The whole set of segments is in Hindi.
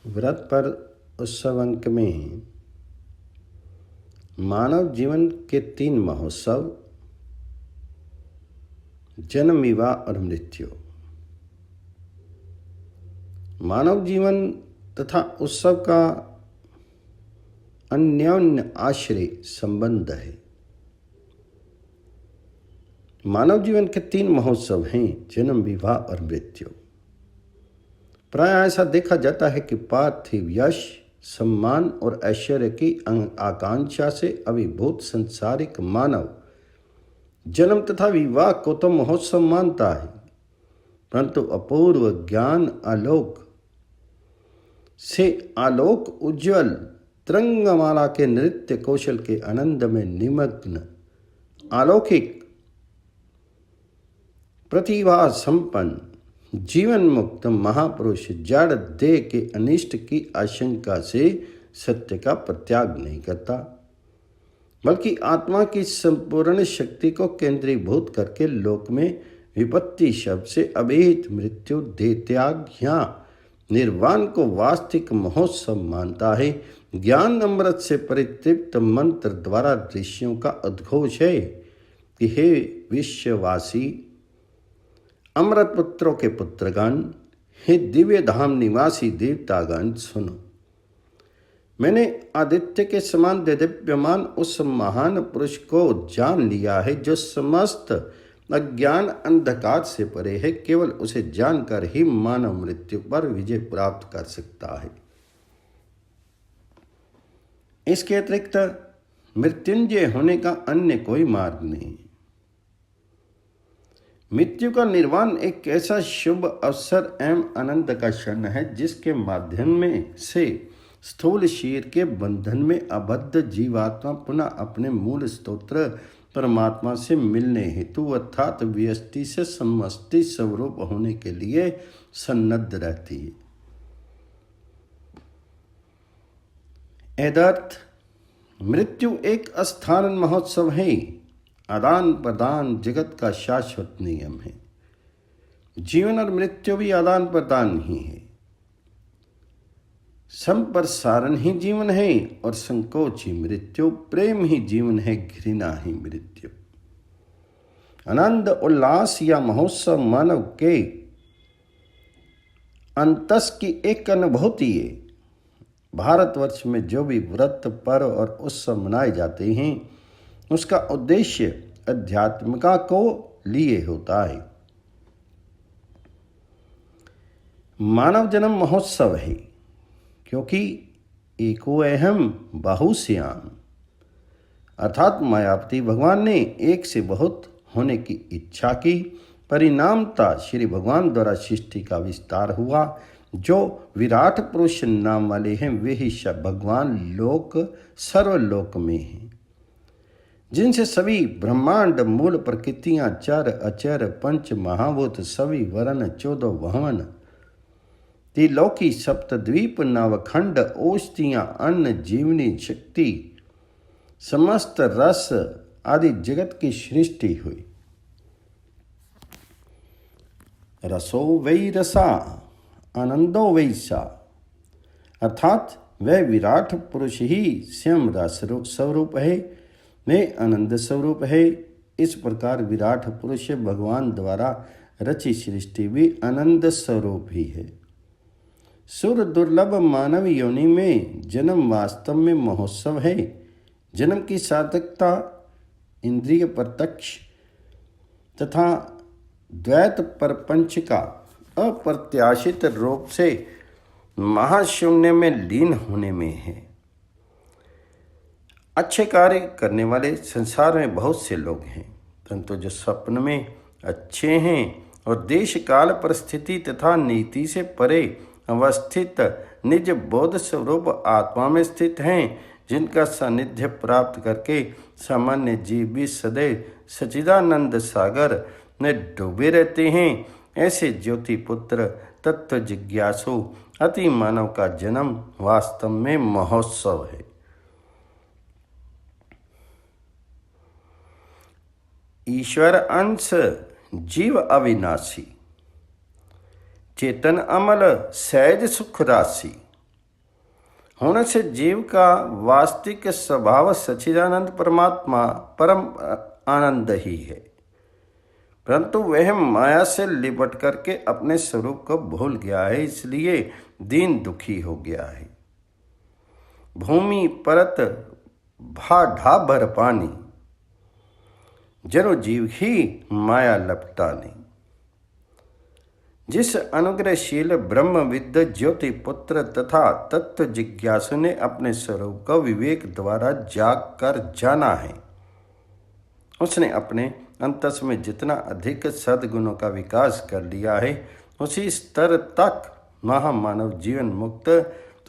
व्रत पर उत्सव अंक में मानव जीवन के 3 महोत्सव, जन्म, विवाह और मृत्यु। मानव जीवन तथा उत्सव का अन्योन्य आश्रय संबंध है। मानव जीवन के 3 महोत्सव हैं, जन्म, विवाह और मृत्यु। प्राय ऐसा देखा जाता है कि पार्थिव यश, सम्मान और ऐश्वर्य की आकांक्षा से अभिभूत संसारिक मानव जन्म तथा विवाह को तो महोत्सव मानता है, परंतु अपूर्व ज्ञान आलोक से आलोक उज्ज्वल तरंगमाला के नृत्य कौशल के आनंद में निमग्न अलौकिक प्रतिभा संपन्न जीवन मुक्त महापुरुष जड़ देह के अनिष्ट की आशंका से सत्य का प्रत्याग नहीं करता, बल्कि आत्मा की संपूर्ण शक्ति को केंद्रीभूत करके लोक में विपत्ति शब्द से अभेद मृत्यु देह त्याग या निर्वाण को वास्तविक महोत्सव मानता है। ज्ञान अमृत से परितृप्त मंत्र द्वारा ऋषियों का उद्घोष है कि हे विश्ववासी, अमृत पुत्रों के पुत्रगण, हे दिव्य धाम निवासी देवतागण, सुनो। मैंने आदित्य के समान दिव्यमान उस महान पुरुष को जान लिया है जो समस्त अज्ञान अंधकार से परे है। केवल उसे जानकर ही मानव मृत्यु पर विजय प्राप्त कर सकता है। इसके अतिरिक्त मृत्युंजय होने का अन्य कोई मार्ग नहीं। मृत्यु का निर्वाण एक ऐसा शुभ अवसर एवं आनंद का क्षण है जिसके माध्यम में से स्थूल शरीर के बंधन में आबद्ध जीवात्मा पुनः अपने मूल स्तोत्र परमात्मा से मिलने हेतु अर्थात व्यष्टि से समष्टि स्वरूप होने के लिए सन्नद्ध रहती है। एदर्थ मृत्यु एक अस्थान महोत्सव है। आदान प्रदान जगत का शाश्वत नियम है। जीवन और मृत्यु भी आदान प्रदान ही है। संप्रसारण ही जीवन है और संकोच ही मृत्यु। प्रेम ही जीवन है, घृणा ही मृत्यु। आनंद उल्लास या महोत्सव मानव के अंतस की एक अनुभूति है। भारतवर्ष में जो भी व्रत, पर्व और उत्सव मनाए जाते हैं उसका उद्देश्य अध्यात्मिका को लिए होता है। मानव जन्म महोत्सव है क्योंकि एको अहम बहुश्याम अर्थात मायावती भगवान ने एक से बहुत होने की इच्छा की। परिणामता श्री भगवान द्वारा सृष्टि का विस्तार हुआ। जो विराट पुरुष नाम वाले हैं वे ही भगवान लोक सर्वलोक में हैं, जिनसे सभी ब्रह्मांड मूल प्रकृतियां चर अचर पंच महाभूत सभी वर्ण 14 भवन त्रिलोकी सप्तद्वीप नवखंड औषधियां अन्न जीवनी शक्ति समस्त रस आदि जगत की सृष्टि हुई। रसो वै रसा आनंदो वै सा अर्थात वह विराट पुरुष ही स्वयं रस स्वरूप है, में आनंद स्वरूप है। इस प्रकार विराट पुरुष भगवान द्वारा रची सृष्टि भी आनंद स्वरूप ही है। सुर दुर्लभ मानव योनि में जन्म वास्तव में महोत्सव है। जन्म की सार्थकता इंद्रिय प्रत्यक्ष तथा द्वैत प्रपंच का अप्रत्याशित रूप से महाशून्य में लीन होने में है। अच्छे कार्य करने वाले संसार में बहुत से लोग हैं, परंतु जो स्वप्न में अच्छे हैं और देश काल परिस्थिति तथा नीति से परे अवस्थित निज बोध स्वरूप आत्मा में स्थित हैं, जिनका सानिध्य प्राप्त करके सामान्य जीव भी सदैव सच्चिदानंद सागर में डूबे रहते हैं, ऐसे ज्योति पुत्र तत्व जिज्ञासु अति मानव का जन्म वास्तव में महोत्सव है। ईश्वर अंश जीव अविनाशी चेतन अमल सहज सुख राशि होने से जीव का वास्तविक स्वभाव सच्चिदानंद परमात्मा परम आनंद ही है, परंतु वह माया से लिपट करके अपने स्वरूप को भूल गया है, इसलिए दीन दुखी हो गया है। भूमि परत भा ढा भर पानी, जनो जीव ही माया लपटा नहीं। जिस अनुग्रहशील ब्रह्मविद ज्योति पुत्र तथा तत्व जिज्ञासु ने अपने स्वरूप को विवेक द्वारा जाग कर जाना है, उसने अपने अंतस में जितना अधिक सद्गुणों का विकास कर लिया है, उसी स्तर तक महामानव जीवन मुक्त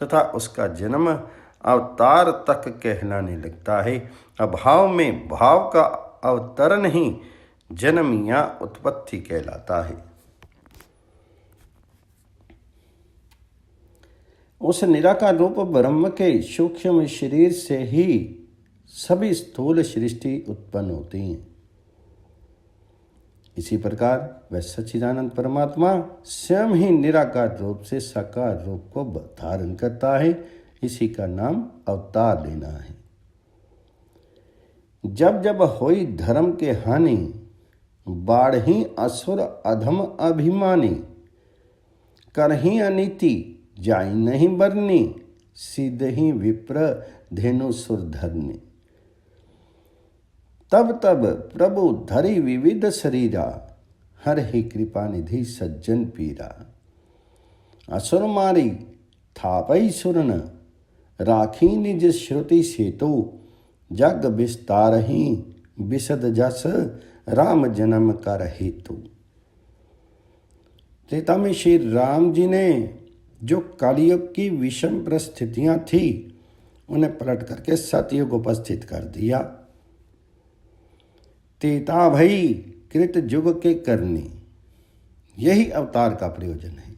तथा उसका जन्म अवतार तक कहलाने लगता है। अभाव में भाव का अवतरण ही जन्म या उत्पत्ति कहलाता है। उस निराकार रूप ब्रह्म के सूक्ष्म शरीर से ही सभी स्थूल सृष्टि उत्पन्न होती हैं। इसी प्रकार वह सच्चिदानंद परमात्मा स्वयं ही निराकार रूप से साकार रूप को धारण करता है। इसी का नाम अवतार लेना है। जब जब होई धर्म के हानि, बाढ़ही असुर अधम अभिमानी, करही अनीति जाई नहीं बरनी, सीधही विप्र धेनु सुर धरनी। तब तब प्रभु धरि विविध शरीरा, हर ही कृपा निधि सज्जन पीरा। असुर मारी थापई सुरन, राखी निज श्रुति सेतु, जग विस्तारही विशद जस, राम जन्म कर हेतु। त्रेता में श्री राम जी ने जो कलयुग की विषम परिस्थितियां थी, उन्हें पलट करके सतयुग उपस्थित कर दिया। तेता भई कृत युग के करनी, यही अवतार का प्रयोजन है।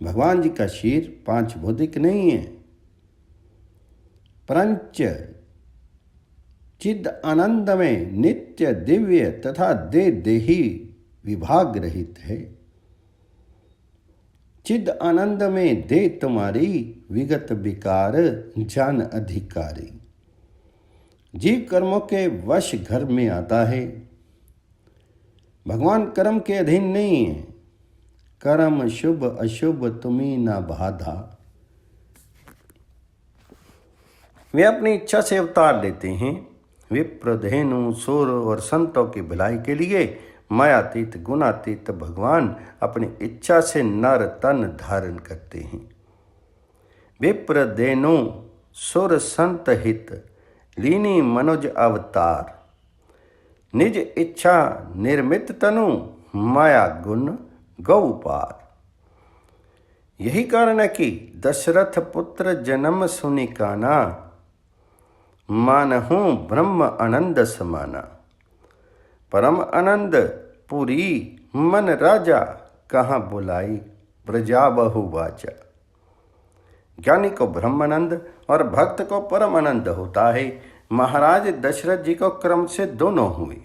भगवान जी का शरीर पांच भौतिक नहीं है, परंच चिद आनंद में नित्य दिव्य तथा देही विभाग रहित है। चिद आनंद में दे तुम्हारी, विगत विकार जान अधिकारी। जीव कर्मों के वश घर में आता है, भगवान कर्म के अधीन नहीं है। कर्म शुभ अशुभ तुम्ही ना बाधा। वे अपनी इच्छा से अवतार लेते हैं। विप्र धेनु सूर और संतों की भलाई के लिए मायातीत गुणातीत भगवान अपनी इच्छा से नर तन धारण करते हैं। विप्र धेनु सुर संत हित, लीनी मनुज अवतार। निज इच्छा निर्मित तनु, माया गुण गौ पार। यही कारण है कि दशरथ पुत्र जन्म सुनि काना, मानहु ब्रह्म आनंद समाना। परम आनंद पुरी मन राजा, कहाँ बुलाई प्रजा बहु वाचा। ज्ञानी को ब्रह्मानंद और भक्त को परम आनंद होता है। महाराज दशरथ जी को क्रम से दोनों हुए।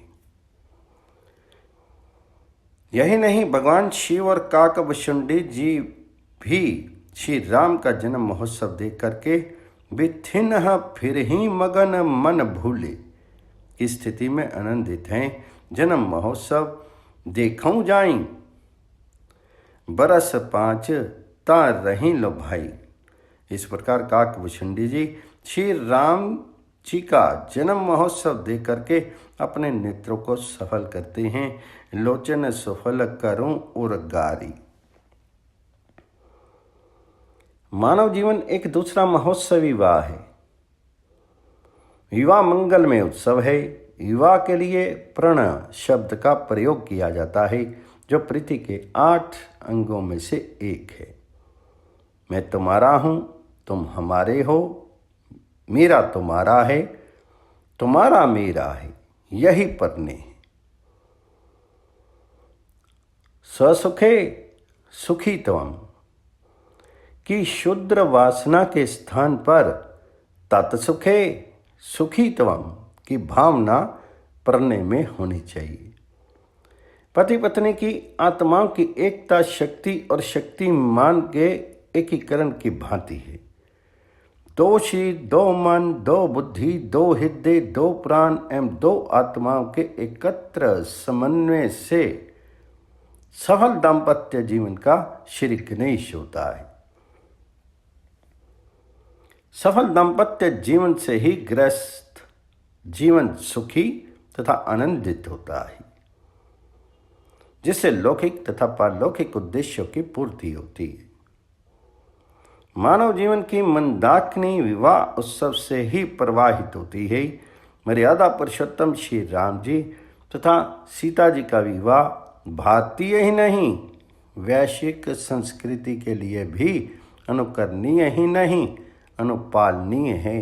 यही नहीं, भगवान शिव और काकभुषुंडी जी भी श्री राम का जन्म महोत्सव देख करके विथिन्ह फिर ही मगन मन भूले की स्थिति में आनंदित हैं। जन्म महोत्सव देखूं जाई, बरस 5 तार रही लो भाई। इस प्रकार काकभुषुंडी जी श्री राम जी का जन्म महोत्सव देख करके अपने नेत्रों को सफल करते हैं। लोचन सफल करूं और गारी। मानव जीवन एक दूसरा महोत्सव विवाह है। विवाह मंगलमय उत्सव है। विवाह के लिए प्रण शब्द का प्रयोग किया जाता है, जो प्रीति के 8 अंगों में से एक है। मैं तुम्हारा हूं, तुम हमारे हो, मेरा तुम्हारा है, तुम्हारा मेरा है, यही परने है। स्वसुखे सुखी त्वम की शुद्र वासना के स्थान पर तत्सुखे सुखी त्वम की भावना परने में होनी चाहिए। पति पत्नी की आत्माओं की एकता शक्ति और शक्तिमान के एकीकरण की भांति है। दो शीर, दो मन, दो बुद्धि, दो हृदय, दो प्राण एवं दो आत्माओं के एकत्र समन्वय से सफल दाम्पत्य जीवन का श्री गणेश होता है। सफल दाम्पत्य जीवन से ही गृहस्थ जीवन सुखी तथा आनंदित होता है, जिससे लौकिक तथा पारलौकिक उद्देश्यों की पूर्ति होती है। मानव जीवन की मंदाकिनी विवाह उत्सव से ही प्रवाहित होती है। मर्यादा पुरुषोत्तम श्री राम जी तथा सीता जी का विवाह भारतीय ही नहीं, वैश्विक संस्कृति के लिए भी अनुकरणीय ही नहीं, अनुपालनीय है।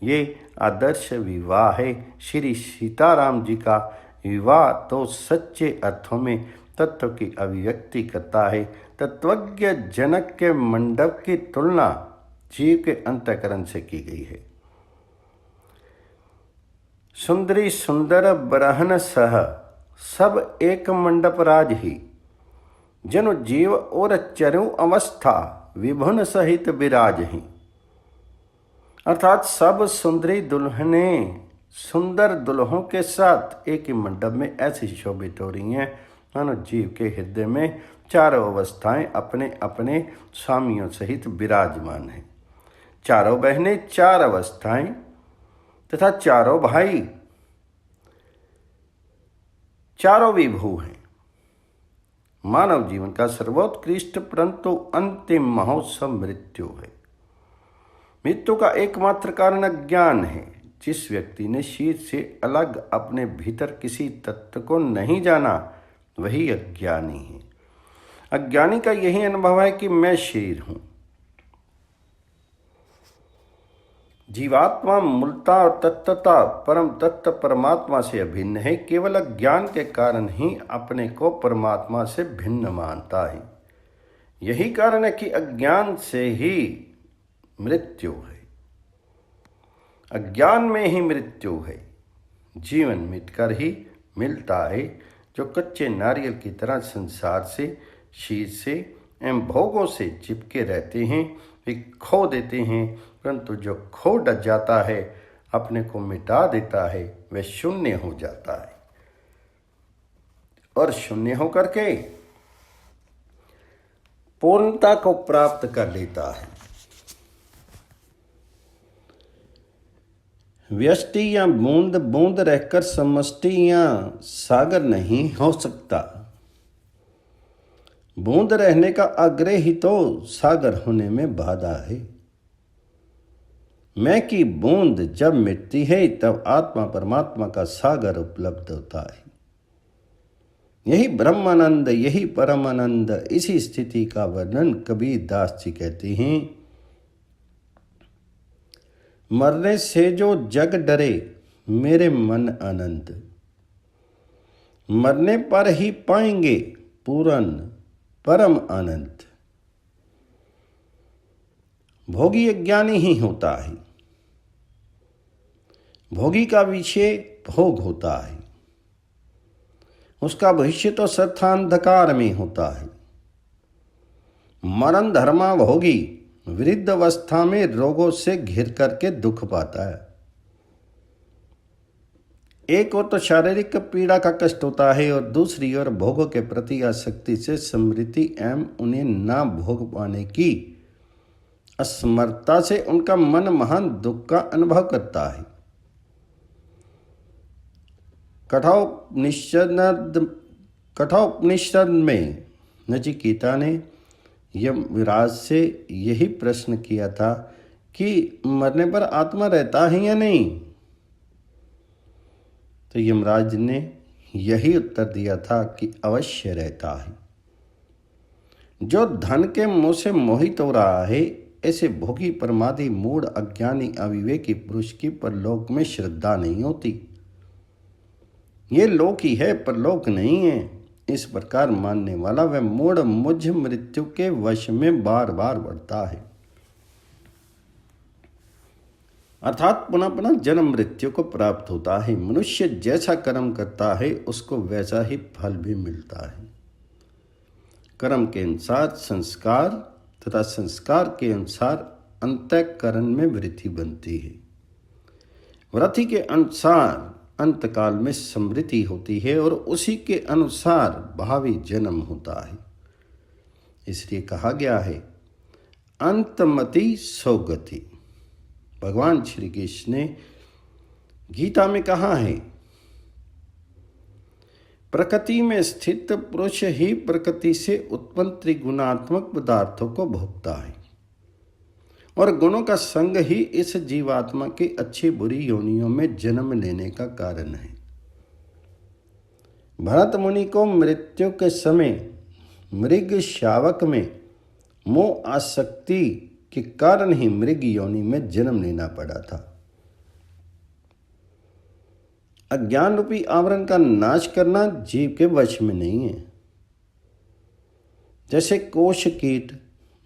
ये आदर्श विवाह है। श्री सीताराम जी का विवाह तो सच्चे अर्थों में तत्व की अभिव्यक्ति करता है। तत्वज्ञ जनक के मंडप की तुलना जीव के अंतःकरण से की गई है। सुंदरी सुंदर बरहन सह सब एक मंडप राज ही, जनु जीव और चरु अवस्था विभुन सहित विराज ही। अर्थात सब सुंदरी दुल्हनें सुंदर दुल्हों के साथ एक ही मंडप में ऐसी शोभित हो रही हैं मानो जीव के हृदय में चारों अवस्थाएं अपने अपने स्वामियों सहित विराजमान हैं। चारों बहनें चार अवस्थाएं तथा चारों भाई चारों विभू हैं। मानव जीवन का सर्वोत्कृष्ट परंतु अंतिम महोत्सव मृत्यु है। मृत्यु का एकमात्र कारण अज्ञान है। जिस व्यक्ति ने शीर से अलग अपने भीतर किसी तत्व को नहीं जाना, वही अज्ञानी है। अज्ञानी का यही अनुभव है कि मैं शीर हूं। जीवात्मा मूलता और तत्वता परम तत्व परमात्मा से अभिन्न है। केवल अज्ञान के कारण ही अपने को परमात्मा से भिन्न मानता है। यही कारण है कि अज्ञान से ही मृत्यु है। अज्ञान में ही मृत्यु है। जीवन मिटकर ही मिलता है। जो कच्चे नारियल की तरह संसार से, शीर से एवं भोगों से चिपके रहते हैं, वे खो देते हैं, परंतु जो खो डट जाता है, अपने को मिटा देता है, वह शून्य हो जाता है और शून्य होकर के पूर्णता को प्राप्त कर लेता है। व्यष्टि या बूंद बूंद रहकर समष्टि या सागर नहीं हो सकता। बूंद रहने का आग्रह ही तो सागर होने में बाधा है। मैं की बूंद जब मिटती है तब आत्मा परमात्मा का सागर उपलब्ध होता है। यही ब्रह्मानंद, यही परमानंद। इसी स्थिति का वर्णन कबीर दास जी कहते हैं, मरने से जो जग डरे मेरे मन आनंद, मरने पर ही पाएंगे पूरन परम आनंद। भोगी अज्ञानी ही होता है। भोगी का विषय भोग होता है। उसका भविष्य तो सत्तांधकार में होता है। मरण धर्मा भोगी वृद्ध अवस्था में रोगों से घिर करके दुख पाता है। एक ओर तो शारीरिक पीड़ा का कष्ट होता है और दूसरी ओर भोगों के प्रति आसक्ति से स्मृति एवं उन्हें ना भोग पाने की असमर्थता से उनका मन महान दुख का अनुभव करता है। कठोपनिषद में नचिकेता ने यमराज से यही प्रश्न किया था कि मरने पर आत्मा रहता है या नहीं। तो यमराज ने यही उत्तर दिया था कि अवश्य रहता है। जो धन के मोह से मोहित हो रहा है, ऐसे भोगी प्रमादी मूढ़ अज्ञानी अविवेकी पुरुष की परलोक में श्रद्धा नहीं होती। ये लोक ही है, परलोक नहीं है। इस प्रकार मानने वाला वह मूढ़ मुझ मृत्यु के वश में बार बार बढ़ता है, अर्थात पुनः पुनः जन्म मृत्यु को प्राप्त होता है। मनुष्य जैसा कर्म करता है उसको वैसा ही फल भी मिलता है। कर्म के अनुसार संस्कार तथा संस्कार के अनुसार अंतःकरण में वृत्ति बनती है। वृत्ति के अनुसार अंतकाल में समृद्धि होती है और उसी के अनुसार भावी जन्म होता है। इसलिए कहा गया है अंतमति सौगति। भगवान श्री कृष्ण ने गीता में कहा है प्रकृति में स्थित पुरुष ही प्रकृति से उत्पन्न त्रिगुणात्मक पदार्थों को भोगता है और गुणों का संग ही इस जीवात्मा की अच्छी बुरी योनियों में जन्म लेने का कारण है। भरत मुनि को मृत्यु के समय मृग शावक में मोह आसक्ति के कारण ही मृग योनि में जन्म लेना पड़ा था। अज्ञान रूपी आवरण का नाश करना जीव के वश में नहीं है। जैसे कोश कीट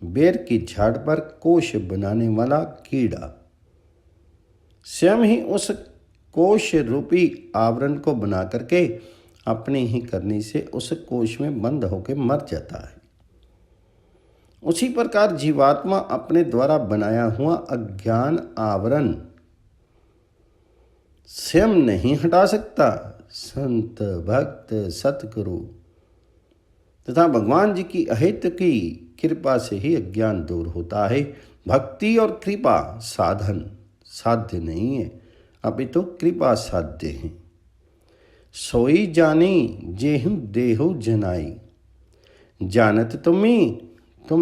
बेर की झाड़ पर कोश बनाने वाला कीड़ा स्वयं ही उस कोश रूपी आवरण को बना करके अपनी ही करनी से उस कोश में बंद होकर मर जाता है, उसी प्रकार जीवात्मा अपने द्वारा बनाया हुआ अज्ञान आवरण स्वयं नहीं हटा सकता। संत भक्त सतगुरु तथा भगवान जी की अहित की कृपा से ही अज्ञान दूर होता है। भक्ति और कृपा साधन साध्य नहीं है, अपितु कृपा साध्य है। सोई जानी जेहु देहु जनाई, जानत तुम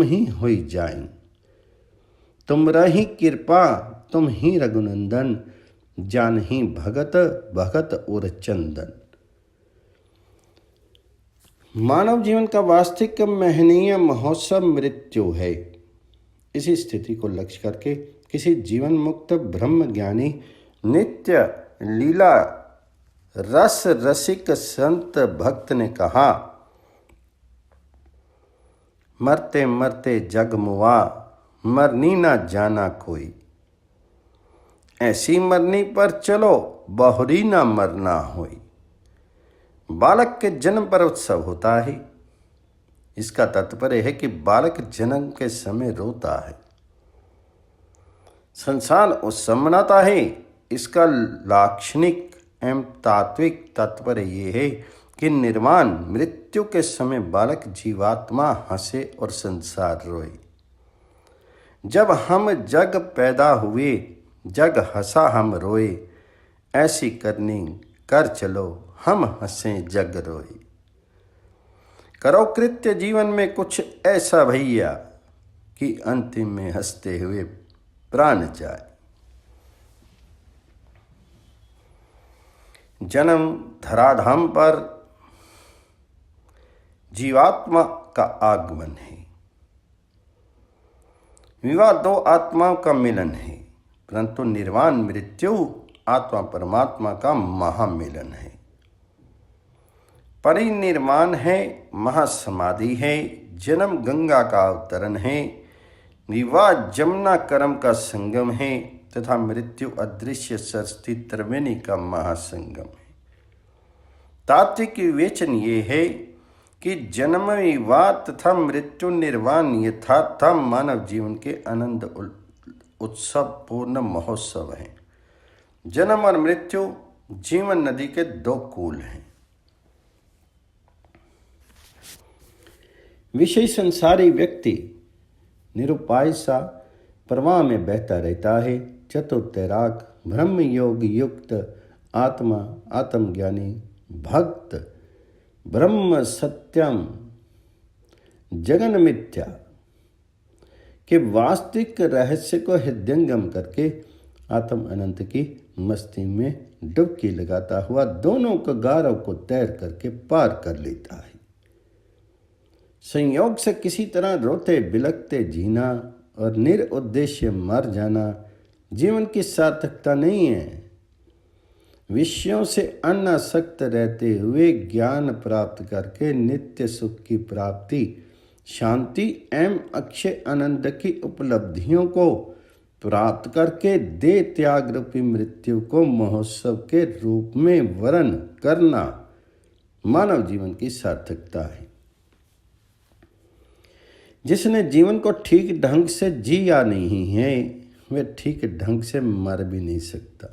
ही होई जाई। तुम रही कृपा तुम ही रघुनंदन, जान ही भगत भगत और चंदन। मानव जीवन का वास्तविक महनीय महोत्सव मृत्यु है। इसी स्थिति को लक्ष्य करके किसी जीवन मुक्त ब्रह्म ज्ञानी नित्य लीला रस रसिक संत भक्त ने कहा मरते मरते जग मुआ, मरनी ना जाना कोई। ऐसी मरनी पर चलो बहुरी ना मरना होई। बालक के जन्म पर उत्सव होता है। इसका तात्पर्य है कि बालक जन्म के समय रोता है, संसार उत्सव मनाता है। इसका लाक्षणिक एवं तात्विक तात्पर्य ये है कि निर्वाण मृत्यु के समय बालक जीवात्मा हंसे और संसार रोए। जब हम जग पैदा हुए जग हंसा हम रोए, ऐसी करनी कर चलो हम हंसे जग रोए। करो कृत्य जीवन में कुछ ऐसा भैया कि अंतिम में हंसते हुए प्राण जाए। जन्म धराधाम पर जीवात्मा का आगमन है। विवाह दो आत्माओं का मिलन है, परंतु निर्वाण मृत्यु आत्मा परमात्मा का महामिलन है। परिनिर्वाण है, महासमाधि है, जन्म गंगा का अवतरण है, विवाह जमुना कर्म का संगम है तथा मृत्यु अदृश्य सरस्वती त्रिवेणी का महासंगम है। तात्विक विवेचन ये है कि जन्म विवाह तथा मृत्यु निर्वाण यथार्थ मानव जीवन के आनंद उत्सव पूर्ण महोत्सव है। जन्म और मृत्यु जीवन नदी के दो कूल हैं। विषय संसारी व्यक्ति निरुपाय सा प्रवाह में बहता रहता है। चतुर्तैराग ब्रह्म योग युक्त आत्मा आत्मज्ञानी भक्त ब्रह्म सत्यम जगन मिथ्या के वास्तविक रहस्य को हृदयंगम करके आत्म अनंत की मस्ती में डुबकी लगाता हुआ दोनों कगारों को तैर करके पार कर लेता है। संयोग से किसी तरह रोते बिलखते जीना और निरुद्देश्य मर जाना जीवन की सार्थकता नहीं है। विषयों से अनासक्त रहते हुए ज्ञान प्राप्त करके नित्य सुख की प्राप्ति, शांति एवं अक्षय आनंद की उपलब्धियों को प्राप्त करके दे त्याग रूपी मृत्यु को महोत्सव के रूप में वर्ण करना मानव जीवन की सार्थकता है। जिसने जीवन को ठीक ढंग से जिया नहीं है वह ठीक ढंग से मर भी नहीं सकता।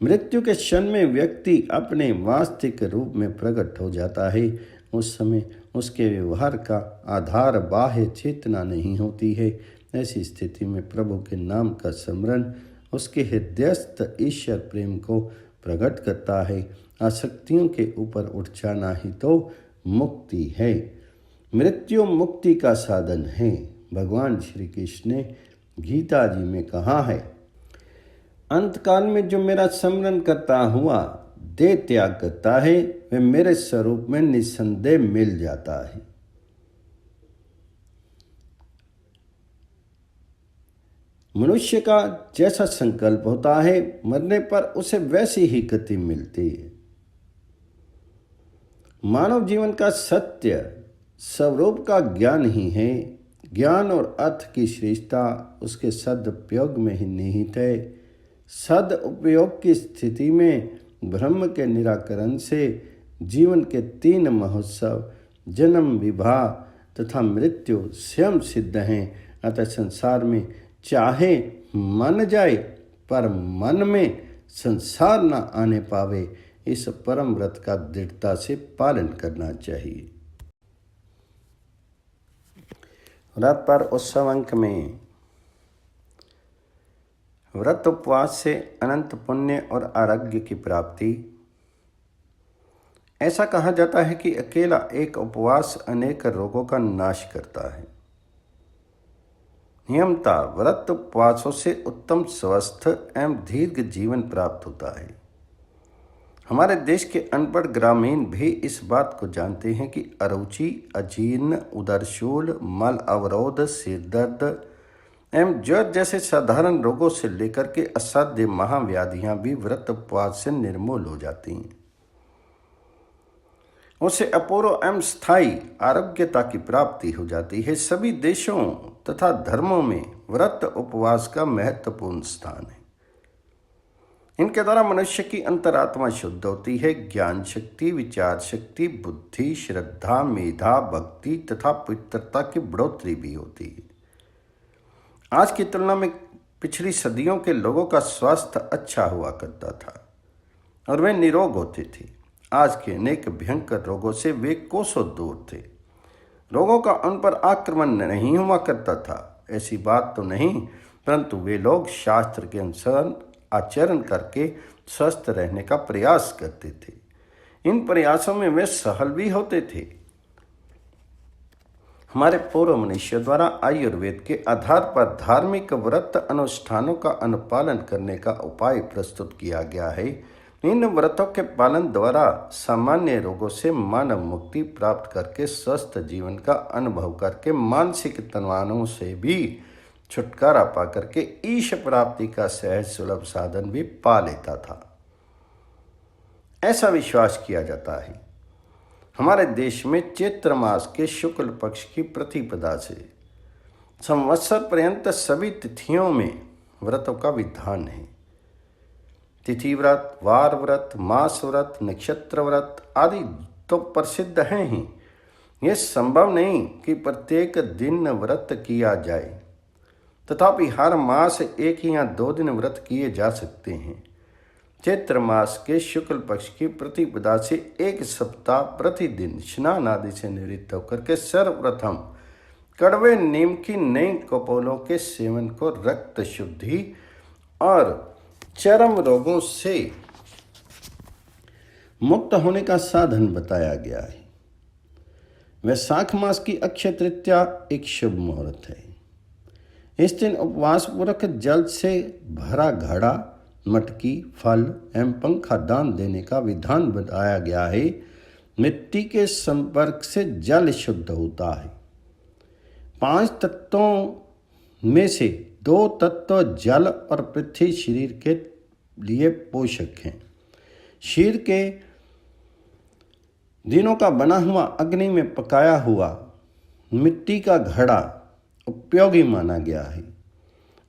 मृत्यु के क्षण में व्यक्ति अपने वास्तविक रूप में प्रकट हो जाता है। उस समय उसके व्यवहार का आधार बाह्य चेतना नहीं होती है। ऐसी स्थिति में प्रभु के नाम का स्मरण उसके हृदयस्थ ईश्वर प्रेम को प्रकट करता है। आसक्तियों के ऊपर उठ जाना ही तो मुक्ति है। मृत्यु मुक्ति का साधन है। भगवान श्री कृष्ण ने गीता जी में कहा है, अंतकाल में जो मेरा स्मरण करता हुआ देह त्याग करता है वह मेरे स्वरूप में निस्संदेह मिल जाता है। मनुष्य का जैसा संकल्प होता है मरने पर उसे वैसी ही गति मिलती है। मानव जीवन का सत्य स्वरूप का ज्ञान ही है। ज्ञान और अर्थ की श्रेष्ठता उसके सदुपयोग में ही निहित है। सदुपयोग की स्थिति में ब्रह्म के निराकरण से जीवन के 3 महोत्सव जन्म, विवाह तथा मृत्यु स्वयं सिद्ध हैं। अतः संसार में चाहे मन जाए पर मन में संसार न आने पावे, इस परम व्रत का दृढ़ता से पालन करना चाहिए। व्रत पर उत्सव अंक में व्रत उपवास से अनंत पुण्य और आरोग्य की प्राप्ति। ऐसा कहा जाता है कि अकेला एक उपवास अनेक रोगों का नाश करता है। नियमता व्रत उपवासों से उत्तम स्वस्थ एवं दीर्घ जीवन प्राप्त होता है। हमारे देश के अनपढ़ ग्रामीण भी इस बात को जानते हैं कि अरुचि, अजीर्ण, उदरशूल, मल अवरोध, सिर दर्द एवं ज्वर जैसे साधारण रोगों से लेकर के असाध्य महाव्याधियां भी व्रत उपवास से निर्मूल हो जाती हैं। उससे अपूर्व एवं स्थायी आरोग्यता की प्राप्ति हो जाती है। सभी देशों तथा धर्मों में व्रत उपवास का महत्वपूर्ण स्थान है। इनके द्वारा मनुष्य की अंतरात्मा शुद्ध होती है। ज्ञान शक्ति, विचार शक्ति, बुद्धि, श्रद्धा, मेधा, भक्ति तथा पवित्रता की बढ़ोतरी भी होती है। आज की तुलना में पिछली सदियों के लोगों का स्वास्थ्य अच्छा हुआ करता था और वे निरोग होते थे। आज के अनेक भयंकर रोगों से वे कोसों दूर थे। रोगों का उन पर आक्रमण नहीं हुआ करता था, ऐसी बात तो नहीं, परंतु वे लोग शास्त्र के अनुसार आचरण करके स्वस्थ रहने का प्रयास करते थे। इन प्रयासों में वे सफल भी होते थे। हमारे पूर्व मनुष्यों द्वारा आयुर्वेद के आधार पर धार्मिक व्रत अनुष्ठानों का अनुपालन करने का उपाय प्रस्तुत किया गया है। इन व्रतों के पालन द्वारा सामान्य रोगों से मानव मुक्ति प्राप्त करके स्वस्थ जीवन का अनुभव करके मानसिक तनावों से भी छुटकारा पा करके ईश प्राप्ति का सहज सुलभ साधन भी पा लेता था, ऐसा विश्वास किया जाता है। हमारे देश में चैत्र मास के शुक्ल पक्ष की प्रतिपदा से संवत्सर पर्यंत सभी तिथियों में व्रतों का विधान है। तिथि व्रत, वार व्रत, मास व्रत, नक्षत्र व्रत आदि तो प्रसिद्ध हैं ही। यह संभव नहीं कि प्रत्येक दिन व्रत किया जाए, तथापि हर मास 1 या 2 दिन व्रत किए जा सकते हैं। चैत्र मास के शुक्ल पक्ष की प्रतिपदा से 1 सप्ताह प्रतिदिन स्नान आदि से निवृत्त होकर के सर्वप्रथम कड़वे नीम की नई कपोलों के सेवन को रक्त शुद्धि और चर्म रोगों से मुक्त होने का साधन बताया गया है। वैशाख मास की अक्षय तृतीया एक शुभ मुहूर्त है। इस दिन उपवास पूर्वक जल से भरा घड़ा, मटकी, फल एवं पंखा दान देने का विधान बताया गया है। मिट्टी के संपर्क से जल शुद्ध होता है। 5 तत्वों में से 2 तत्व जल और पृथ्वी शरीर के लिए पोषक हैं। शरीर के दिनों का बना हुआ अग्नि में पकाया हुआ मिट्टी का घड़ा उपयोगी माना गया है।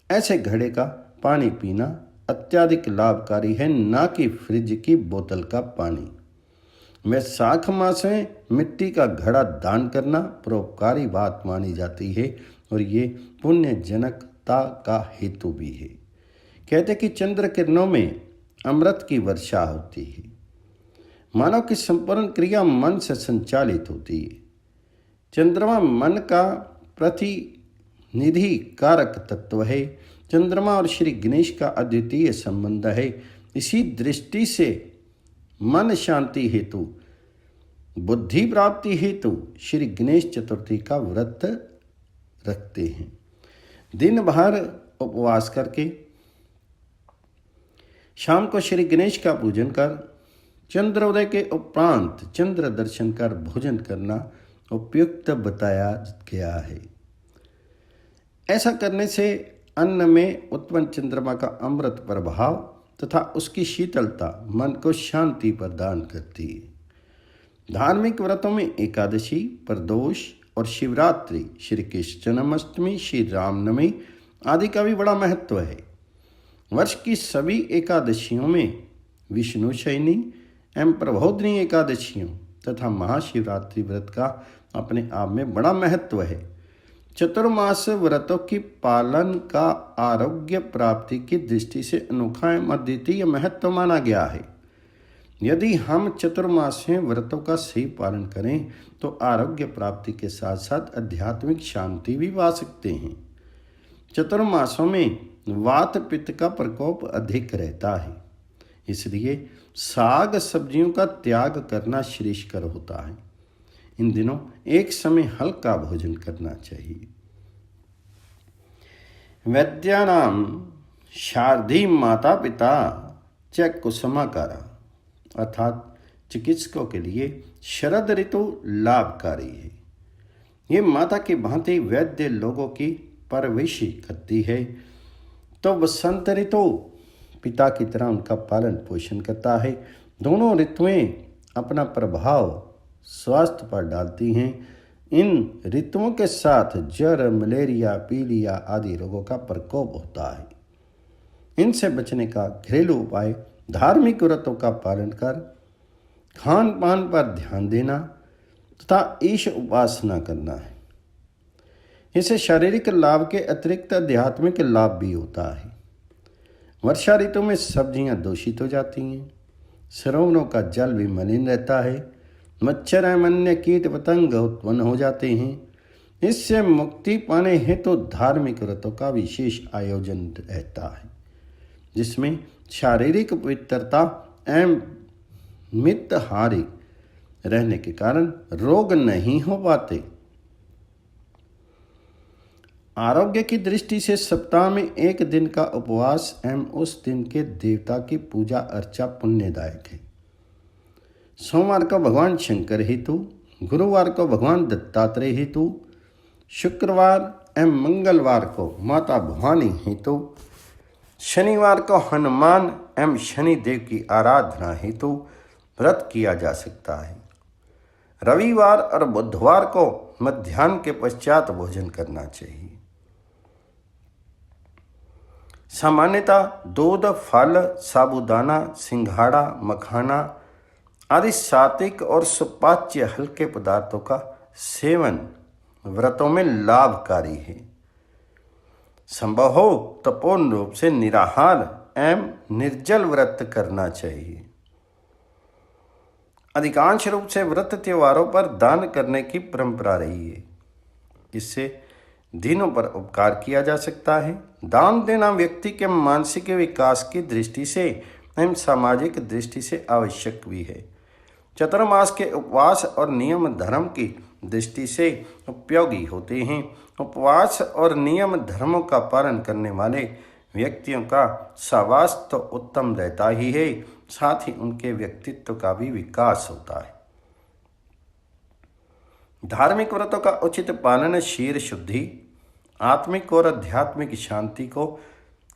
ऐसे घड़े का पानी पीना अत्यधिक लाभकारी है, ना कि फ्रिज की बोतल का पानी। वैशाख मास में मिट्टी का घड़ा दान करना परोपकारी बात मानी जाती है और ये पुण्य जनकता का हेतु भी है। कहते कि चंद्र किरणों में अमृत की वर्षा होती है। मानव की संपूर्ण क्रिया मन से संचालित होती है। चंद्रमा मन का प्रतिनिधि कारक तत्व है। चंद्रमा और श्री गणेश का अद्वितीय संबंध है। इसी दृष्टि से मन शांति हेतु, बुद्धि प्राप्ति हेतु श्री गणेश चतुर्थी का व्रत रखते हैं। दिन भर उपवास करके शाम को श्री गणेश का पूजन कर चंद्रोदय के उपरांत चंद्र दर्शन कर भोजन करना उपयुक्त बताया गया है। ऐसा करने से अन्न में उत्पन्न चंद्रमा का अमृत प्रभाव तथा उसकी शीतलता मन को शांति प्रदान करती है। धार्मिक व्रतों में एकादशी, प्रदोष और शिवरात्रि, श्री कृष्ण जन्माष्टमी, श्री रामनवमी आदि का भी बड़ा महत्व है। वर्ष की सभी एकादशियों में विष्णु शयनी एवं प्रबोधिनी एकादशियों तथा महाशिवरात्रि व्रत का अपने आप में बड़ा महत्व है। चतुर्मास व्रतों की पालन का आरोग्य प्राप्ति की दृष्टि से अनोखा एवं अद्वितीय महत्व माना गया है। यदि हम चतुर्मासीय व्रतों का सही पालन करें तो आरोग्य प्राप्ति के साथ साथ आध्यात्मिक शांति भी पा सकते हैं। चतुर्मासों में वात पित्त का प्रकोप अधिक रहता है, इसलिए साग सब्जियों का त्याग करना श्रेयस्कर होता है। इन दिनों एक समय हल्का भोजन करना चाहिए। वैद्यानाम शारदी माता पिता च कुसुमाकारा, अर्थात चिकित्सकों के लिए शरद ऋतु लाभकारी है। ये माता की भांति वैद्य लोगों की परवरिश करती है तो वसंत ऋतु पिता की तरह उनका पालन पोषण करता है। दोनों ऋतुएं अपना प्रभाव स्वास्थ्य पर डालती हैं। इन ऋतुओं के साथ ज्वर, मलेरिया, पीलिया आदि रोगों का प्रकोप होता है। इनसे बचने का घरेलू उपाय धार्मिक व्रतों का पालन कर खान पान पर ध्यान देना तथा ईश उपासना करना है। इससे शारीरिक लाभ के अतिरिक्त आध्यात्मिक लाभ भी होता है। वर्षा ऋतु में सब्जियां दूषित हो जाती हैं, सरोवरों का जल भी मलिन रहता है, मच्छर एवं अन्य कीट पतंग उत्पन्न हो जाते हैं। इससे मुक्ति पाने हेतु धार्मिक व्रतों का विशेष आयोजन रहता है, जिसमें शारीरिक पवित्रता एवं मितहारी रहने के कारण रोग नहीं हो पाते। आरोग्य की दृष्टि से सप्ताह में एक दिन का उपवास एवं उस दिन के देवता की पूजा अर्चा पुण्यदायक है। सोमवार को भगवान शंकर हेतु, गुरुवार को भगवान दत्तात्रेय हेतु, शुक्रवार एवं मंगलवार को माता भवानी हेतु, शनिवार को हनुमान एवं शनिदेव की आराधना हेतु व्रत किया जा सकता है। रविवार और बुधवार को मध्याह्न के पश्चात भोजन करना चाहिए। सामान्यतः दूध, फल, साबूदाना, सिंघाड़ा, मखाना आदि सात्विक और सुपाच्य हल्के पदार्थों का सेवन व्रतों में लाभकारी है। संभव हो तो पूर्ण रूप से निराहार एवं निर्जल व्रत करना चाहिए। अधिकांश रूप से व्रत त्योहारों पर दान करने की परंपरा रही है। इससे दिनों पर उपकार किया जा सकता है। दान देना व्यक्ति के मानसिक विकास की दृष्टि से एवं सामाजिक दृष्टि से आवश्यक भी है। चतुर्मास के उपवास और नियम धर्म की दृष्टि से उपयोगी होते हैं। उपवास और नियम धर्मों का पालन करने वाले व्यक्तियों का स्वास्थ्य तो उत्तम रहता ही है, साथ ही उनके व्यक्तित्व का भी विकास होता है। धार्मिक व्रतों का उचित पालन शरीर शुद्धि, आत्मिक और आध्यात्मिक शांति को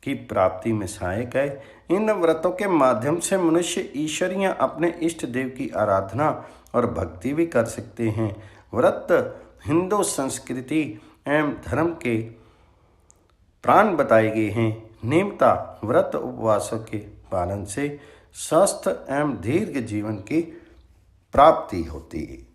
की प्राप्ति में सहायक है। इन व्रतों के माध्यम से मनुष्य ईश्वरीय अपने इष्ट देव की आराधना और भक्ति भी कर सकते हैं। व्रत हिंदू संस्कृति एवं धर्म के प्राण बताए गए हैं। नियमता व्रत उपवासों के पालन से स्वस्थ एवं दीर्घ जीवन की प्राप्ति होती है।